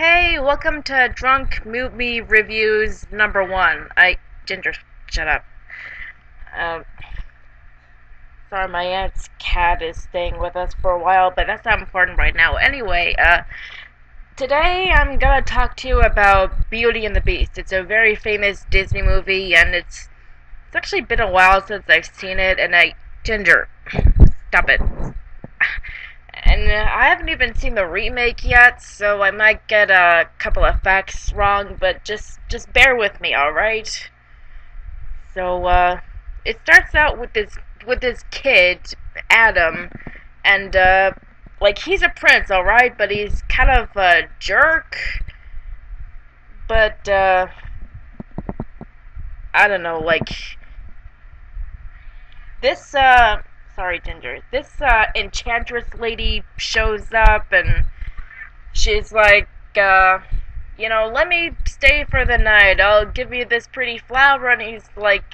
Hey, welcome to Drunk Movie Reviews #1. Ginger, shut up. Um, Sorry, my aunt's cat is staying with us for a while, but that's not important right now. Anyway, today I'm gonna talk to you about Beauty and the Beast. It's a very famous Disney movie, and it's actually been a while since I've seen it, and Ginger, stop it. And I haven't even seen the remake yet, so I might get a couple of facts wrong, but just bear with me, alright? So, it starts out with this kid, Adam, and, like, he's a prince, alright, but he's kind of a jerk, but, I don't know, like, this, sorry, Ginger. This enchantress lady shows up and she's like, let me stay for the night. I'll give you this pretty flower. And he's like,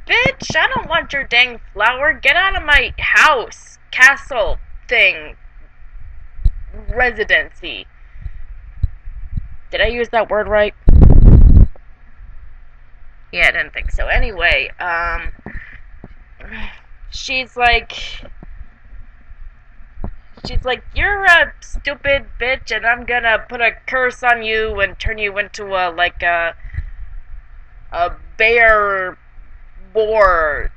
bitch, I don't want your dang flower. Get out of my house, castle thing, residency. Did I use that word right? Yeah, I didn't think so. Anyway, she's like, you're a stupid bitch, and I'm gonna put a curse on you and turn you into a bear boar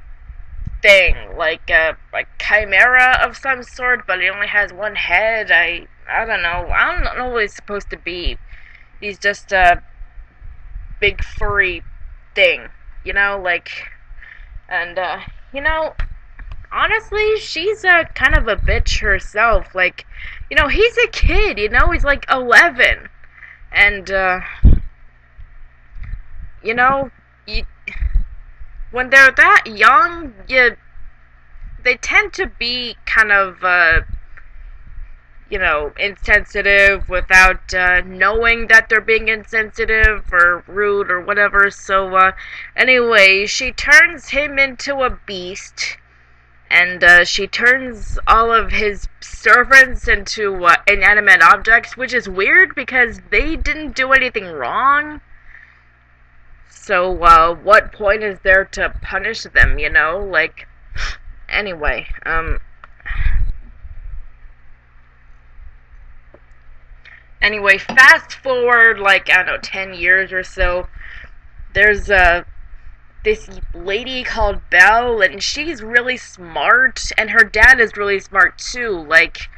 thing, like a chimera of some sort, but it only has one head. I don't know. I don't know what he's supposed to be. He's just a big furry thing, and honestly, she's kind of a bitch herself. Like, he's a kid, he's like 11. And, when they're that young, they tend to be kind of, insensitive without knowing that they're being insensitive or rude or whatever. So, anyway, she turns him into a beast. And she turns all of his servants into inanimate objects, which is weird because they didn't do anything wrong. So, what point is there to punish them, Like, anyway, Anyway, fast forward, like, I don't know, 10 years or so, there's, this lady called Belle, and she's really smart, and her dad is really smart too. Like,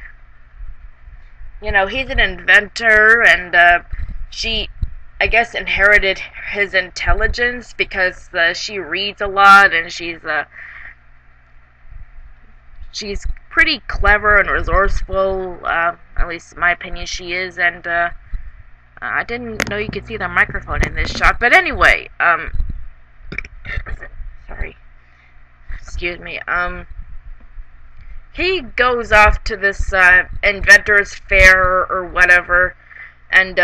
he's an inventor, and she, I guess, inherited his intelligence because she reads a lot, and she's pretty clever and resourceful. At least in my opinion, she is. And I didn't know you could see the microphone in this shot, but anyway, sorry, excuse me, he goes off to this, inventor's fair or whatever, and,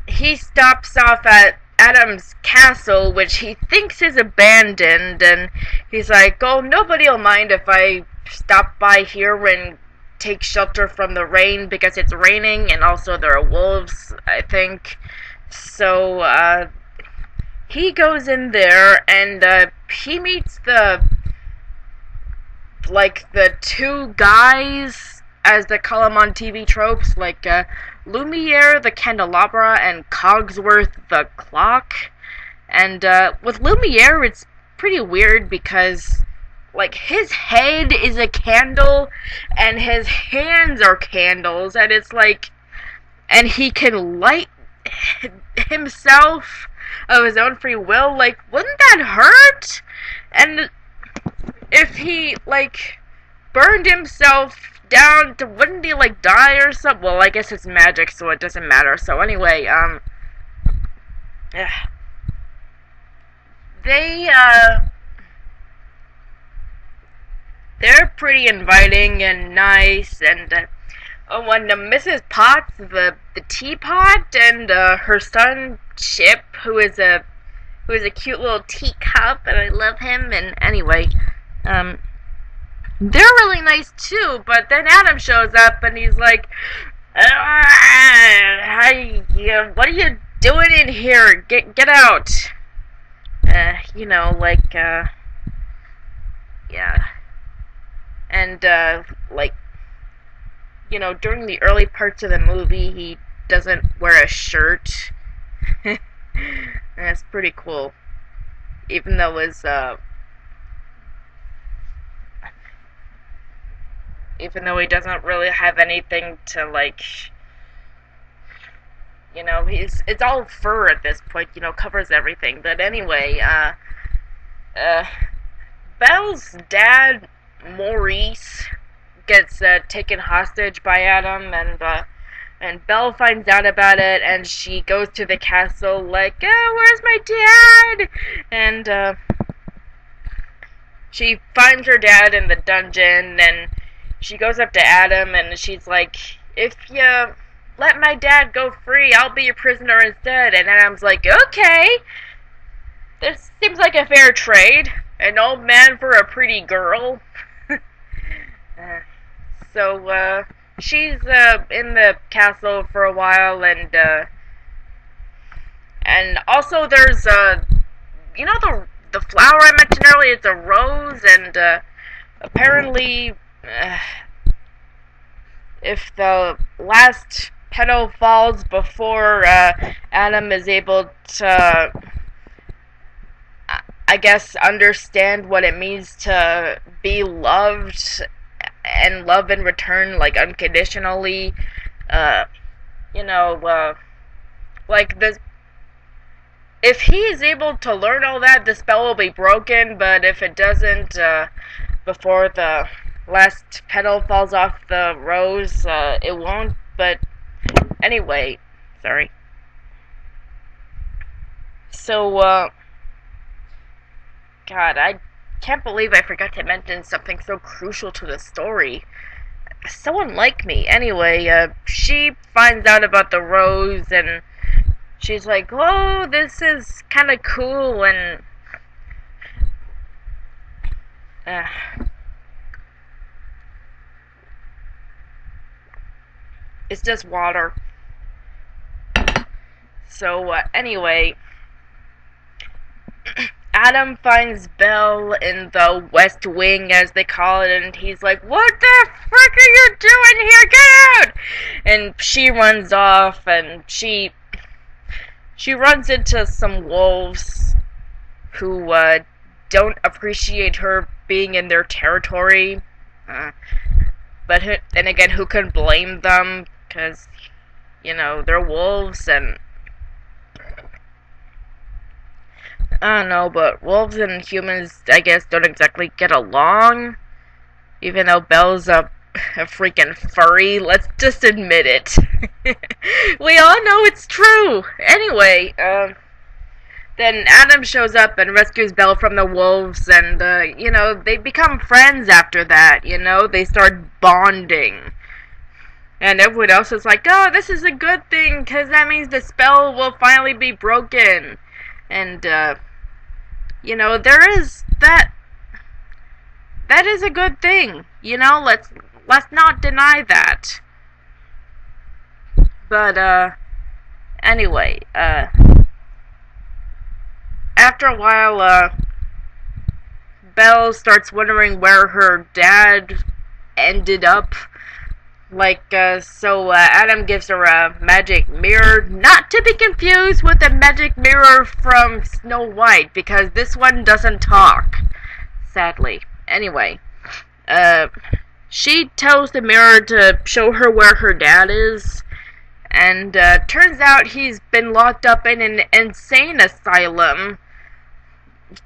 he stops off at Adam's castle, which he thinks is abandoned, and he's like, oh, nobody'll mind if I stop by here and take shelter from the rain, because it's raining, and also there are wolves, I think. So, he goes in there, and, he meets the two guys, as they call them on TV tropes, like, Lumiere the candelabra and Cogsworth the clock. And, with Lumiere, it's pretty weird because, like, his head is a candle, and his hands are candles, and it's like, and he can light himself of his own free will. Like, wouldn't that hurt? And if he, like, burned himself down, wouldn't he, like, die or something? Well, I guess it's magic, so it doesn't matter. So anyway, they, they're pretty inviting and nice, and, when Mrs. Potts, the teapot, and, her son, Chip, who is a cute little teacup, and I love him, and anyway, they're really nice too, but then Adam shows up, and he's like, Hi, what are you doing in here? Get out. Yeah. And, like, during the early parts of the movie, he doesn't wear a shirt. That's pretty cool. Even though he doesn't really have anything to, like, it's all fur at this point, covers everything. But anyway, Belle's dad, Maurice, gets taken hostage by Adam, and Belle finds out about it, and she goes to the castle like, oh, where's my dad? And she finds her dad in the dungeon, and she goes up to Adam, and she's like, if you let my dad go free, I'll be your prisoner instead. And Adam's like, okay, this seems like a fair trade. An old man for a pretty girl. So she's in the castle for a while, and also there's the flower I mentioned earlier. It's a rose, and apparently, if the last petal falls before Adam is able to, I guess, understand what it means to be loved and love in return, like, unconditionally, like, this, if he is able to learn all that, the spell will be broken. But if it doesn't, before the last petal falls off the rose, it won't. But anyway, sorry. So, God, I can't believe I forgot to mention something so crucial to the story. So unlike me. Anyway, she finds out about the rose, and she's like, oh, this is kind of cool, and it's just water. So, anyway, Adam finds Belle in the West Wing, as they call it, and he's like, what the frick are you doing here? Get out! And she runs off, and she runs into some wolves who don't appreciate her being in their territory. But then again, who can blame them? Because, they're wolves, and I don't know, but wolves and humans, I guess, don't exactly get along. Even though Belle's a freaking furry, let's just admit it. We all know it's true. Anyway, then Adam shows up and rescues Belle from the wolves, and, they become friends after that, They start bonding. And everyone else is like, oh, this is a good thing, because that means the spell will finally be broken. And, there is that is a good thing, let's not deny that. But, anyway, after a while, Belle starts wondering where her dad ended up. So Adam gives her a magic mirror, not to be confused with the magic mirror from Snow White, because this one doesn't talk, sadly. Anyway, she tells the mirror to show her where her dad is, and turns out he's been locked up in an insane asylum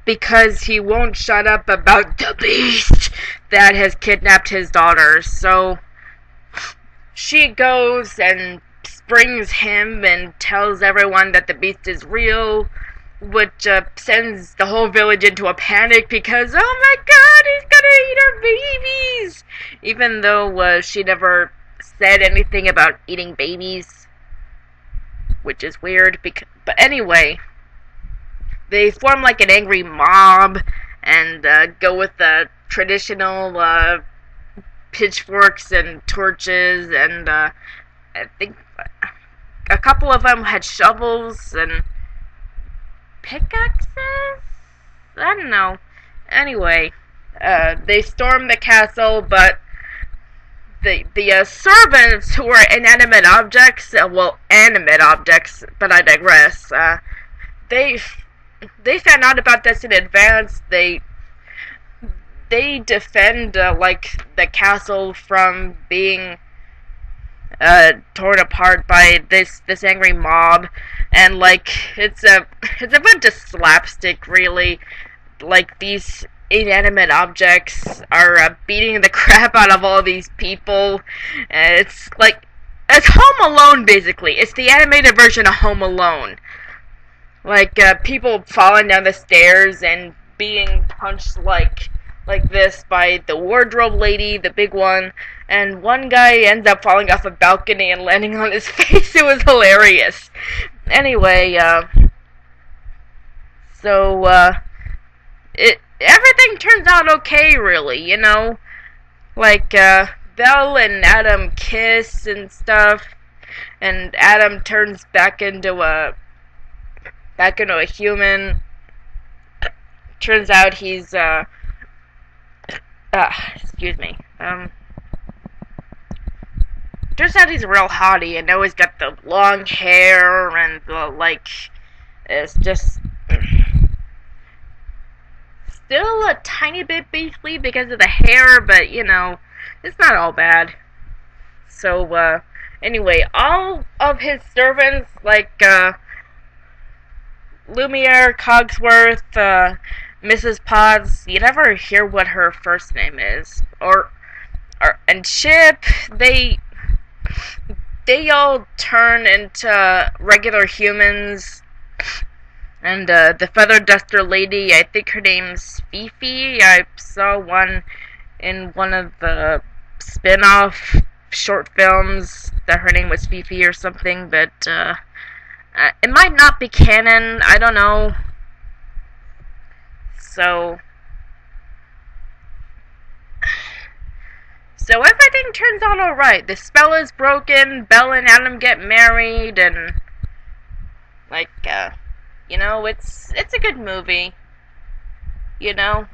because he won't shut up about the beast that has kidnapped his daughter. So she goes and springs him and tells everyone that the beast is real, which sends the whole village into a panic because, oh my god, he's gonna eat our babies! Even though she never said anything about eating babies, which is weird. But anyway, they form like an angry mob and go with the traditional pitchforks and torches, and I think a couple of them had shovels and pickaxes? I don't know. Anyway, they stormed the castle, but the servants, who were inanimate objects, well, animate objects, but I digress, they they found out about this in advance. They defend, like, the castle from being torn apart by this angry mob, and like it's a bunch of slapstick, really. Like, these inanimate objects are beating the crap out of all these people. It's like it's Home Alone, basically. It's the animated version of Home Alone. Like, people falling down the stairs and being punched like this by the wardrobe lady, the big one, and one guy ends up falling off a balcony and landing on his face. It was hilarious. Anyway, so everything turns out okay, really, you know? Like, Belle and Adam kiss and stuff, and Adam turns back into a human. Turns out he's, excuse me, turns out he's real hottie, and now he's got the long hair, and the, like, it's just still a tiny bit beastly because of the hair, but, you know, it's not all bad. So, anyway, all of his servants, like, Lumiere, Cogsworth, Mrs. Potts, you never hear what her first name is, and Chip, they all turn into regular humans. And, the Feather Duster lady, I think her name's Fifi. I saw one in one of the spin-off short films that her name was Fifi or something, but, it might not be canon, I don't know. So everything turns out alright. The spell is broken, Belle and Adam get married, and, like, you know, it's a good movie. You know?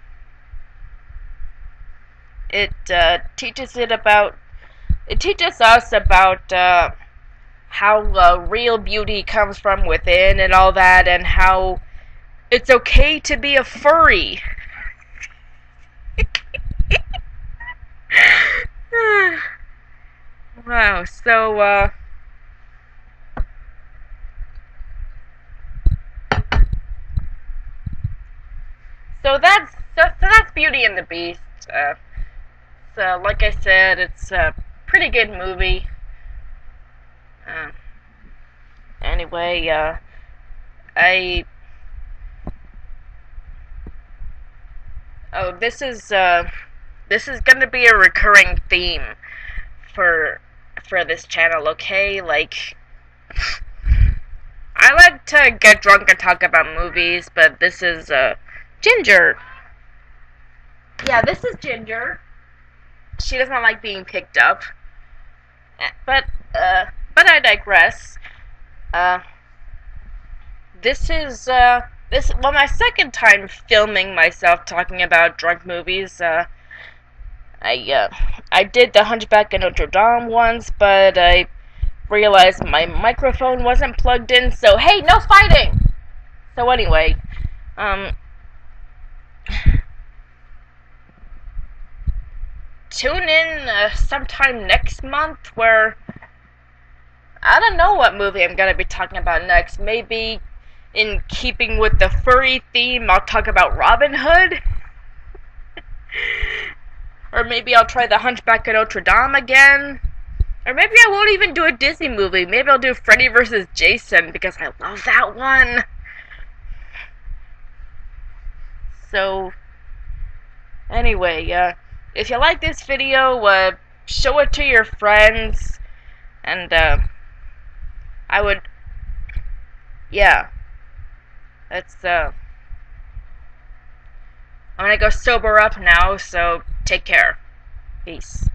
It teaches us about how real beauty comes from within and all that, and how it's okay to be a furry. Wow, so, so that's Beauty and the Beast. So, like I said, it's a pretty good movie. Anyway, this is gonna be a recurring theme for this channel, okay? Like, I like to get drunk and talk about movies, but this is, Ginger. Yeah, this is Ginger. She doesn't like being picked up. But I digress. This is, my second time filming myself talking about drunk movies. I did The Hunchback of Notre Dame once, but I realized my microphone wasn't plugged in, so hey, no fighting! So anyway, tune in sometime next month where I don't know what movie I'm gonna be talking about next. Maybe in keeping with the furry theme, I'll talk about Robin Hood. Or maybe I'll try The Hunchback of Notre Dame again. Or maybe I won't even do a Disney movie. Maybe I'll do Freddy vs. Jason, because I love that one. So, anyway, if you like this video, show it to your friends. And, I would, yeah. That's, I'm gonna go sober up now, so take care. Peace.